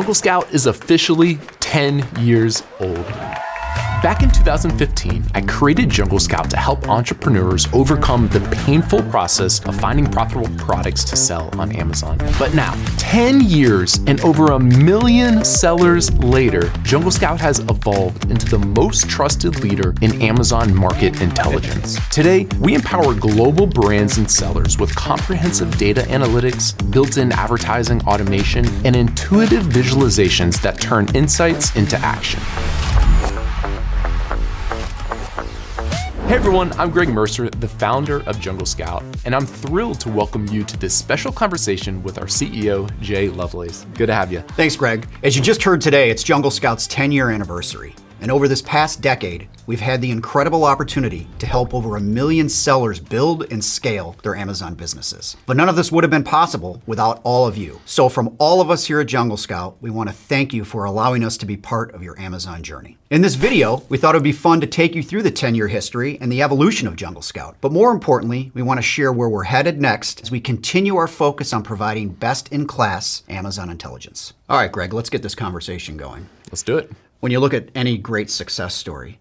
Jungle Scout is officially 10 years old. Back in 2015, I created Jungle Scout to help entrepreneurs overcome the painful process of finding profitable products to sell on Amazon. But now, 10 years and over 1 million sellers later, Jungle Scout has evolved into the most trusted leader in Amazon market intelligence. Today, we empower global brands and sellers with comprehensive data analytics, built-in advertising automation, and intuitive visualizations that turn insights into action. Hey everyone, I'm Greg Mercer, the founder of Jungle Scout, and I'm thrilled to welcome you to this special conversation with our CEO, Jay Lovelace. Good to have you. Thanks, Greg. As you just heard today, it's Jungle Scout's 10-year anniversary. And over this past decade, we've had the incredible opportunity to help over 1 million sellers build and scale their Amazon businesses. But none of this would have been possible without all of you. So from all of us here at Jungle Scout, we want to thank you for allowing us to be part of your Amazon journey. In this video, we thought it would be fun to take you through the 10-year history and the evolution of Jungle Scout. But more importantly, we want to share where we're headed next as we continue our focus on providing best-in-class Amazon intelligence. All right, Greg, let's get this conversation going. Let's do it. When you look at any great success story,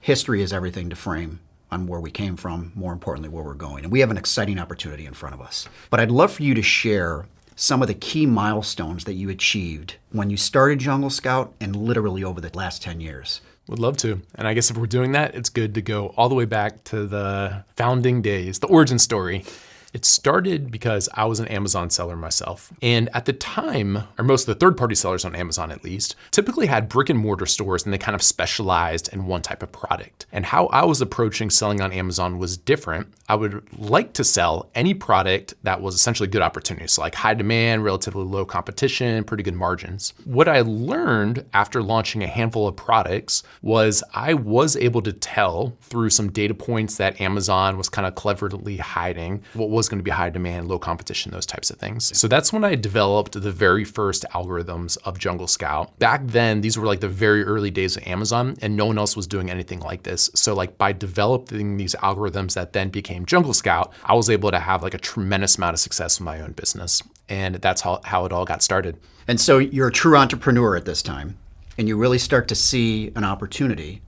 history is everything to frame on where we came from, more importantly, where we're going. And we have an exciting opportunity in front of us. But I'd love for you to share some of the key milestones that you achieved when you started Jungle Scout and literally over the last 10 years. Would love to. And I guess if we're doing that, it's good to go all the way back to the founding days, the origin story. It started because I was an Amazon seller myself. And at the time, or most of the third-party sellers on Amazon at least, typically had brick and mortar stores and they kind of specialized in one type of product. And how I was approaching selling on Amazon was different. I would like to sell any product that was essentially good opportunities, so like high demand, relatively low competition, pretty good margins. What I learned after launching a handful of products was I was able to tell through some data points that Amazon was kind of cleverly hiding what was going to be high demand, low competition, those types of things. So that's when I developed the very first algorithms of Jungle Scout. Back then, these were like the very early days of Amazon and no one else was doing anything like this. So like by developing these algorithms that then became Jungle Scout, I was able to have like a tremendous amount of success in my own business. And that's how it all got started. And so you're a true entrepreneur at this time and you really start to see an opportunity.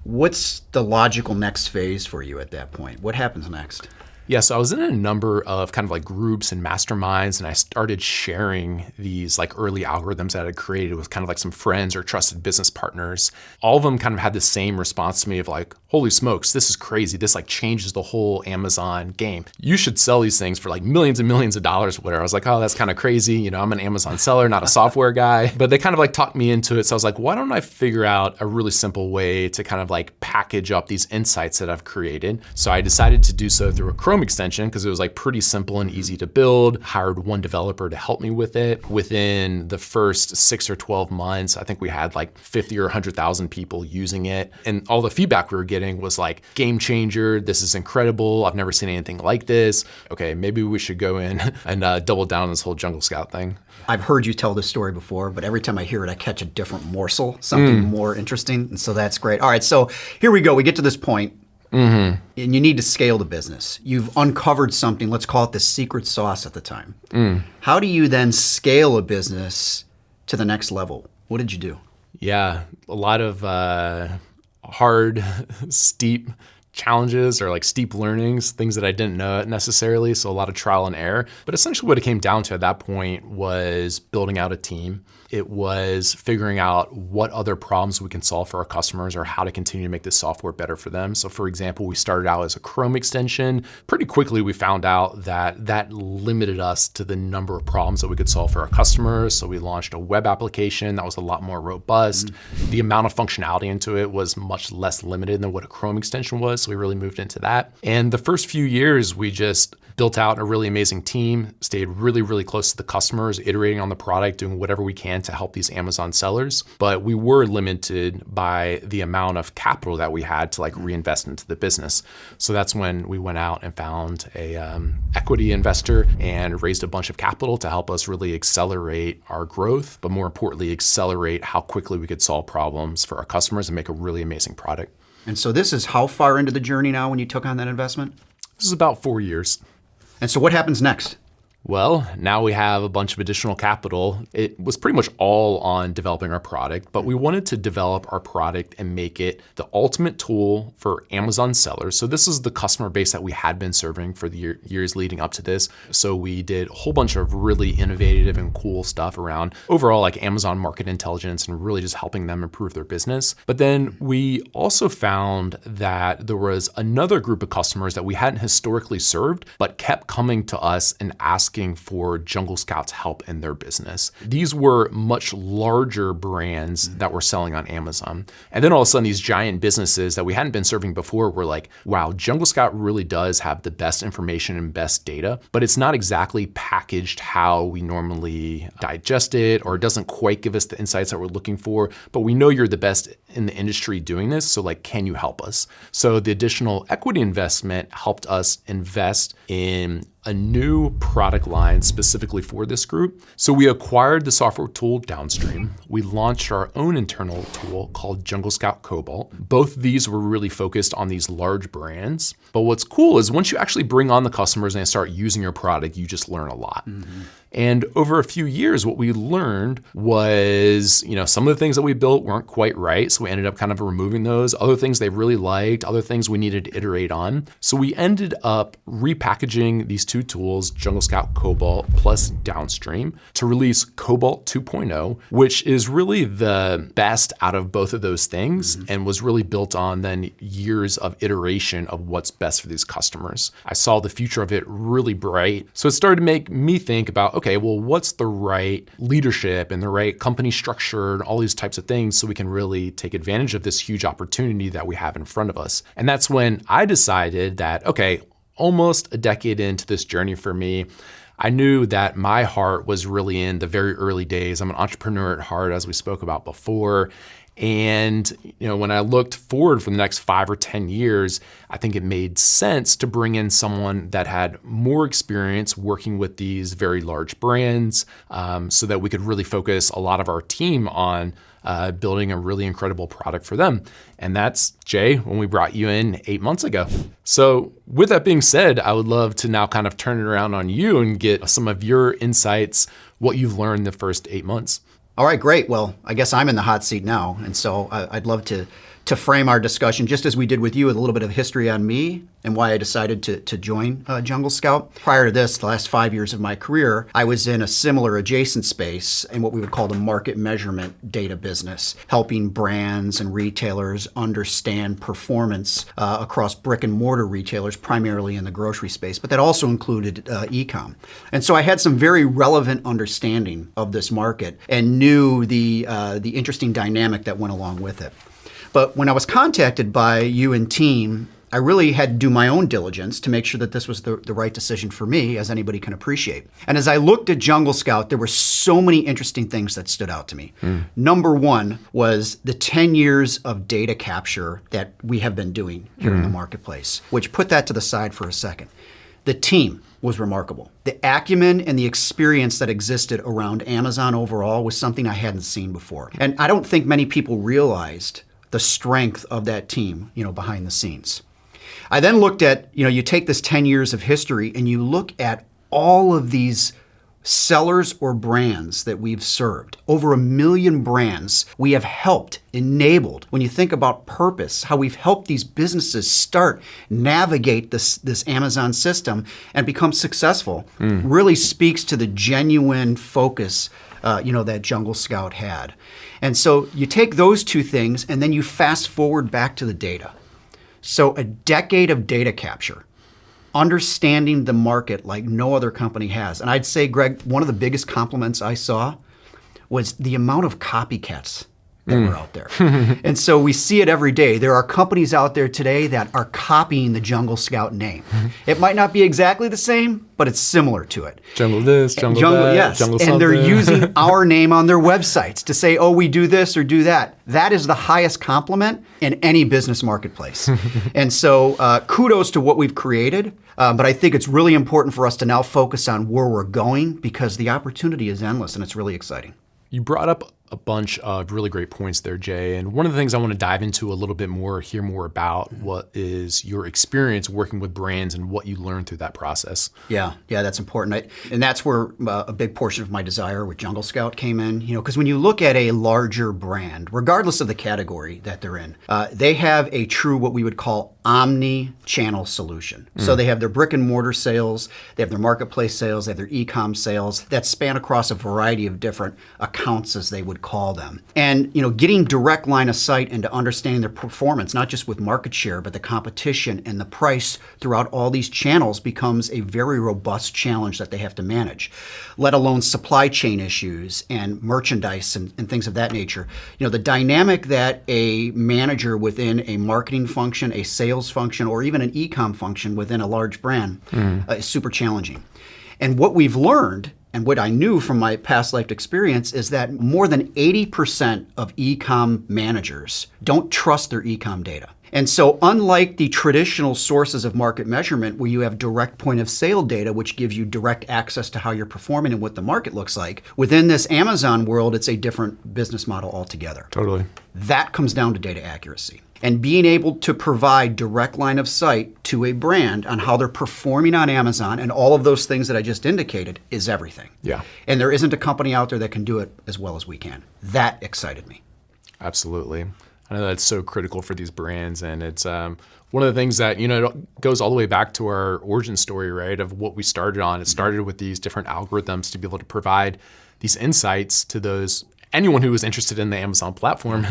What's the logical next phase for you at that point? What happens next? Yeah, so I was in a number of kind of like groups and masterminds, and I started sharing these like early algorithms that I had created with kind of like some friends or trusted business partners. All of them kind of had the same response to me of like, holy smokes, this is crazy. This like changes the whole Amazon game. You should sell these things for like millions and millions of dollars or whatever. I was like, oh, that's kind of crazy. You know, I'm an Amazon seller, not a software guy. But they kind of like talked me into it. So I was like, why don't I figure out a really simple way to kind of like package up these insights that I've created? So I decided to do so through a Chrome extension because it was like pretty simple and easy to build. Hired one developer to help me with it. Within the first 6 or 12 months, I think we had like 50 or 100,000 people using it. And all the feedback we were getting was like, game changer, this is incredible. I've never seen anything like this. Okay, maybe we should go in and double down on this whole Jungle Scout thing. I've heard you tell this story before, but every time I hear it, I catch a different morsel, something more interesting. And so that's great. All right, so here we go. We get to this point. And you need to scale the business. You've uncovered something, let's call it the secret sauce at the time. How do you then scale a business to the next level? What did you do? Yeah, a lot of hard, steep challenges or like steep learnings, things that I didn't know necessarily. So a lot of trial and error. But essentially what it came down to at that point was building out a team. It was figuring out what other problems we can solve for our customers or how to continue to make this software better for them. So for example, we started out as a Chrome extension. Pretty quickly, we found out that that limited us to the number of problems that we could solve for our customers. So we launched a web application that was a lot more robust. The amount of functionality into it was much less limited than what a Chrome extension was. So we really moved into that. And the first few years, we just built out a really amazing team, stayed really, really close to the customers, iterating on the product, doing whatever we can to help these Amazon sellers. But we were limited by the amount of capital that we had to like reinvest into the business. So that's when we went out and found a equity investor and raised a bunch of capital to help us really accelerate our growth, but more importantly, accelerate how quickly we could solve problems for our customers and make a really amazing product. And so this is how far into the journey now when you took on that investment? This is about 4 years. And so what happens next? Well, now we have a bunch of additional capital. It was pretty much all on developing our product, but we wanted to develop our product and make it the ultimate tool for Amazon sellers. So this is the customer base that we had been serving for the years leading up to this. So we did a whole bunch of really innovative and cool stuff around overall like Amazon market intelligence and really just helping them improve their business. But then we also found that there was another group of customers that we hadn't historically served, but kept coming to us and asking for Jungle Scout's help in their business. These were much larger brands that were selling on Amazon. And then all of a sudden, these giant businesses that we hadn't been serving before were like, wow, Jungle Scout really does have the best information and best data, but it's not exactly packaged how we normally digest it, or it doesn't quite give us the insights that we're looking for, but we know you're the best in the industry doing this, so like, can you help us? So the additional equity investment helped us invest in a new product line specifically for this group. So we acquired the software tool Downstream. We launched our own internal tool called Jungle Scout Cobalt. Both of these were really focused on these large brands. But what's cool is once you actually bring on the customers and they start using your product, you just learn a lot. And over a few years, what we learned was, some of the things that we built weren't quite right. So we ended up kind of removing those. Other things they really liked, other things we needed to iterate on. So we ended up repackaging these two tools, Jungle Scout Cobalt plus Downstream, to release Cobalt 2.0, which is really the best out of both of those things and was really built on then years of iteration of what's best for these customers. I saw the future of it really bright. So it started to make me think about, okay, well, what's the right leadership and the right company structure and all these types of things so we can really take advantage of this huge opportunity that we have in front of us. And that's when I decided that, okay, almost a decade into this journey for me, I knew that my heart was really in the very early days. I'm an entrepreneur at heart, as we spoke about before. And when I looked forward for the next 5 or 10 years, I think it made sense to bring in someone that had more experience working with these very large brands so that we could really focus a lot of our team on building a really incredible product for them. And that's Jay, when we brought you in 8 months ago. So with that being said, I would love to now kind of turn it around on you and get some of your insights, what you've learned the first 8 months. All right, great. Well, I guess I'm in the hot seat now. And so I'd love to frame our discussion, just as we did with you, with a little bit of history on me and why I decided to join Jungle Scout. Prior to this, the last 5 years of my career, I was in a similar adjacent space in what we would call the market measurement data business, helping brands and retailers understand performance across brick and mortar retailers, primarily in the grocery space, but that also included e-com. And so I had some very relevant understanding of this market and knew the interesting dynamic that went along with it. But when I was contacted by you and team, I really had to do my own diligence to make sure that this was the right decision for me, as anybody can appreciate. And as I looked at Jungle Scout, there were so many interesting things that stood out to me. Number one was the 10 years of data capture that we have been doing here in the marketplace, which put that to the side for a second. The team was remarkable. The acumen and the experience that existed around Amazon overall was something I hadn't seen before. And I don't think many people realized the strength of that team, behind the scenes. I then looked at, you take this 10 years of history and you look at all of these sellers or brands that we've served. Over 1 million brands we have helped, enabled. When you think about purpose, how we've helped these businesses start, navigate this Amazon system and become successful, really speaks to the genuine focus that Jungle Scout had. And so you take those two things and then you fast forward back to the data. So a decade of data capture, understanding the market like no other company has. And I'd say, Greg, one of the biggest compliments I saw was the amount of copycats that were out there. And so we see it every day. There are companies out there today that are copying the Jungle Scout name. It might not be exactly the same, but it's similar to it. Jungle this, jungle that, yes. jungle And something. they're using our name on their websites to say, oh, we do this or do that. That is the highest compliment in any business marketplace. And so kudos to what we've created. But I think it's really important for us to now focus on where we're going because the opportunity is endless and it's really exciting. You brought up a bunch of really great points there, Jay. And one of the things I want to dive into a little bit more, hear more about, what is your experience working with brands and what you learned through that process. Yeah, that's important. And that's where a big portion of my desire with Jungle Scout came in. Because when you look at a larger brand, regardless of the category that they're in, they have a true what we would call omni-channel solution. So they have their brick and mortar sales, they have their marketplace sales, they have their e-com sales that span across a variety of different accounts, as they would call them. And getting direct line of sight into understanding their performance, not just with market share, but the competition and the price throughout all these channels becomes a very robust challenge that they have to manage, let alone supply chain issues and merchandise and things of that nature. The dynamic that a manager within a marketing function, a sales function, or even an e-com function within a large brand is super challenging. And what we've learned, and what I knew from my past life experience, is that more than 80% of e-com managers don't trust their e-com data. And so unlike the traditional sources of market measurement where you have direct point of sale data, which gives you direct access to how you're performing and what the market looks like, within this Amazon world, it's a different business model altogether. Totally. That comes down to data accuracy. And being able to provide direct line of sight to a brand on how they're performing on Amazon and all of those things that I just indicated is everything. Yeah. And there isn't a company out there that can do it as well as we can. That excited me. Absolutely. I know that's so critical for these brands. And it's one of the things that, it goes all the way back to our origin story, right, of what we started on. It started with these different algorithms to be able to provide these insights to anyone who was interested in the Amazon platform.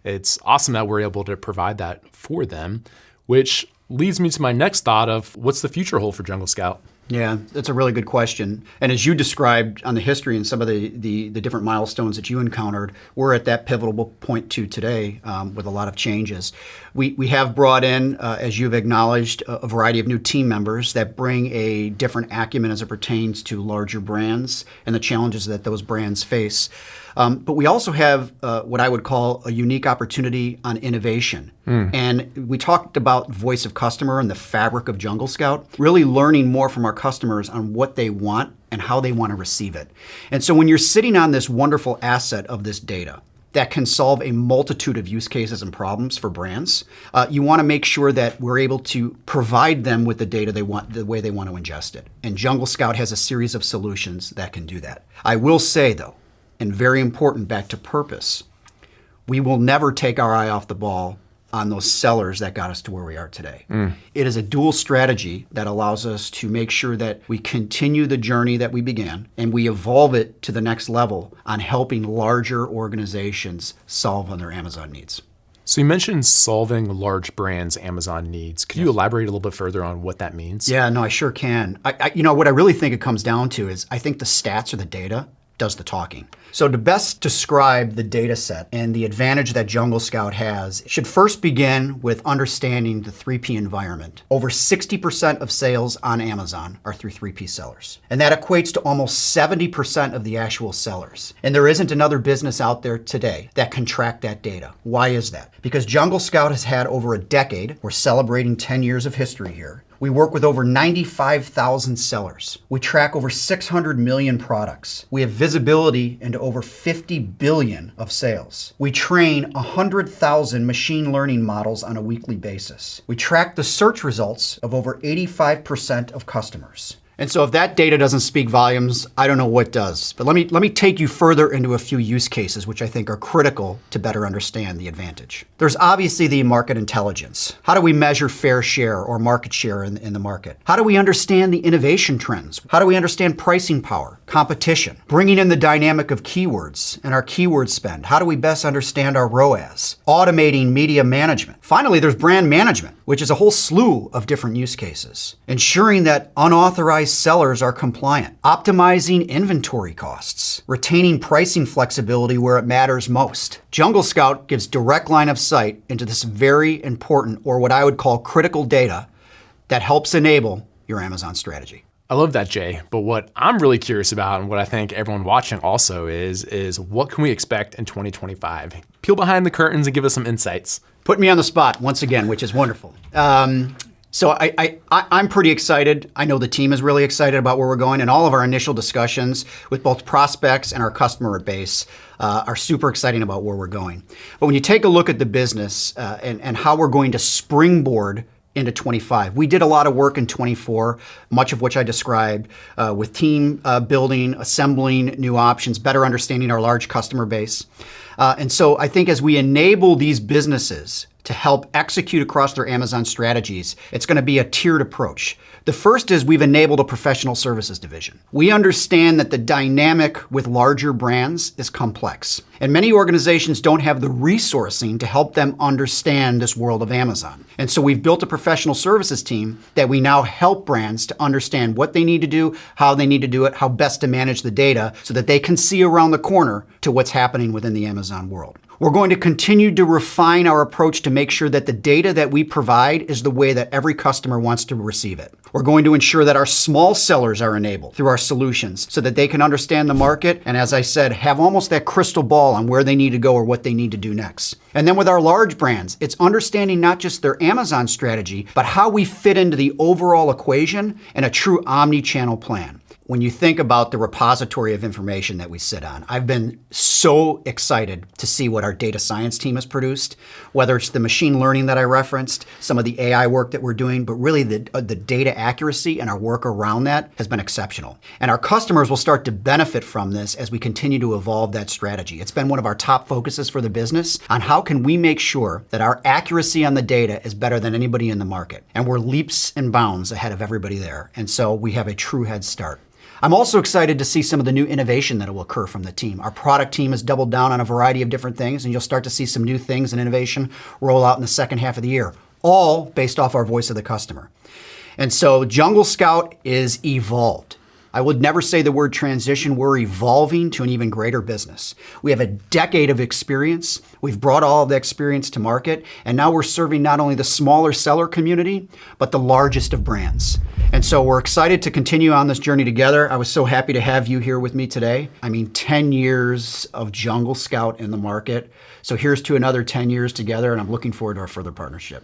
It's awesome that we're able to provide that for them, which leads me to my next thought of what's the future hold for Jungle Scout? Yeah, that's a really good question. And as you described on the history and some of the different milestones that you encountered, we're at that pivotal point to today with a lot of changes. We have brought in, as you've acknowledged, a variety of new team members that bring a different acumen as it pertains to larger brands and the challenges that those brands face. But we also have what I would call a unique opportunity on innovation. And we talked about voice of customer and the fabric of Jungle Scout, really learning more from our customers on what they want and how they want to receive it. And so when you're sitting on this wonderful asset of this data that can solve a multitude of use cases and problems for brands, you want to make sure that we're able to provide them with the data they want, the way they want to ingest it. And Jungle Scout has a series of solutions that can do that. I will say, though, and very important, back to purpose, we will never take our eye off the ball on those sellers that got us to where we are today. It is a dual strategy that allows us to make sure that we continue the journey that we began and we evolve it to the next level on helping larger organizations solve on their Amazon needs. So you mentioned solving large brands' Amazon needs. Could you elaborate a little bit further on what that means? Yeah, no, I sure can. What I really think it comes down to is I think the stats or the data does the talking. So to best describe the data set and the advantage that Jungle Scout has, it should first begin with understanding the 3P environment. Over 60% of sales on Amazon are through 3P sellers. And that equates to almost 70% of the actual sellers. And there isn't another business out there today that can track that data. Why is that? Because Jungle Scout has had over a decade, we're celebrating 10 years of history here. We work with over 95,000 sellers. We track over 600 million products. We have visibility into over 50 billion of sales. We train 100,000 machine learning models on a weekly basis. We track the search results of over 85% of customers. And so if that data doesn't speak volumes, I don't know what does. But let me take you further into a few use cases which I think are critical to better understand the advantage. There's obviously the market intelligence. How do we measure fair share or market share in the market? How do we understand the innovation trends? How do we understand pricing power, competition? Bringing in the dynamic of keywords and our keyword spend. How do we best understand our ROAS? Automating media management. Finally, there's brand management, which is a whole slew of different use cases. Ensuring that unauthorized sellers are compliant, optimizing inventory costs, retaining pricing flexibility where it matters most. Jungle Scout gives direct line of sight into this very important, or what I would call critical data that helps enable your Amazon strategy. I love that, Jay. But what I'm really curious about, and what I think everyone watching also is what can we expect in 2025? Peel behind the curtains and give us some insights. Put me on the spot once again, which is wonderful. So I'm pretty excited. I know the team is really excited about where we're going, and all of our initial discussions with both prospects and our customer base are super exciting about where we're going. But when you take a look at the business and how we're going to springboard into 25. We did a lot of work in 24, much of which I described with team building, assembling new options, better understanding our large customer base. And so I think as we enable these businesses to help execute across their Amazon strategies, it's going to be a tiered approach. The first is we've enabled a professional services division. We understand that the dynamic with larger brands is complex, and many organizations don't have the resourcing to help them understand this world of Amazon. And so we've built a professional services team that we now help brands to understand what they need to do, how they need to do it, how best to manage the data so that they can see around the corner to what's happening within the Amazon world. We're going to continue to refine our approach to make sure that the data that we provide is the way that every customer wants to receive it. We're going to ensure that our small sellers are enabled through our solutions so that they can understand the market and, as I said, have almost that crystal ball on where they need to go or what they need to do next. And then with our large brands, it's understanding not just their Amazon strategy, but how we fit into the overall equation and a true omni-channel plan. When you think about the repository of information that we sit on, I've been so excited to see what our data science team has produced, whether it's the machine learning that I referenced, some of the AI work that we're doing, but really the data accuracy and our work around that has been exceptional. And our customers will start to benefit from this as we continue to evolve that strategy. It's been one of our top focuses for the business on how can we make sure that our accuracy on the data is better than anybody in the market. And we're leaps and bounds ahead of everybody there. And so we have a true head start. I'm also excited to see some of the new innovation that will occur from the team. Our product team has doubled down on a variety of different things, and you'll start to see some new things and innovation roll out in the second half of the year, all based off our voice of the customer. And so Jungle Scout is evolved. I would never say the word transition. We're evolving to an even greater business. We have a decade of experience. We've brought all of the experience to market, and now we're serving not only the smaller seller community, but the largest of brands. And so we're excited to continue on this journey together. I was so happy to have you here with me today. I mean, 10 years of Jungle Scout in the market. So here's to another 10 years together, and I'm looking forward to our further partnership.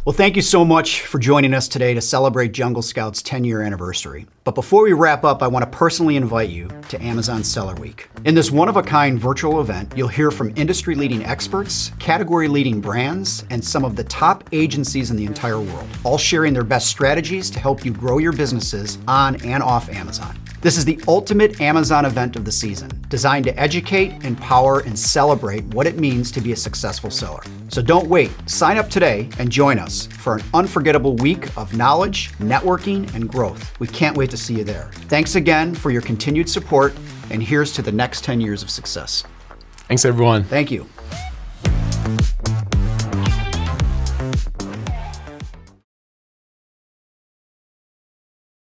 Well, thank you so much for joining us today to celebrate Jungle Scout's 10-year anniversary. But before we wrap up, I want to personally invite you to Amazon Seller Week. In this one-of-a-kind virtual event, you'll hear from industry-leading experts, category-leading brands, and some of the top agencies in the entire world, all sharing their best strategies to help you grow your businesses on and off Amazon. This is the ultimate Amazon event of the season, designed to educate, empower, and celebrate what it means to be a successful seller. So don't wait. Sign up today and join us for an unforgettable week of knowledge, networking, and growth. We can't wait to see you there. Thanks again for your continued support, and here's to the next 10 years of success. Thanks, everyone. Thank you.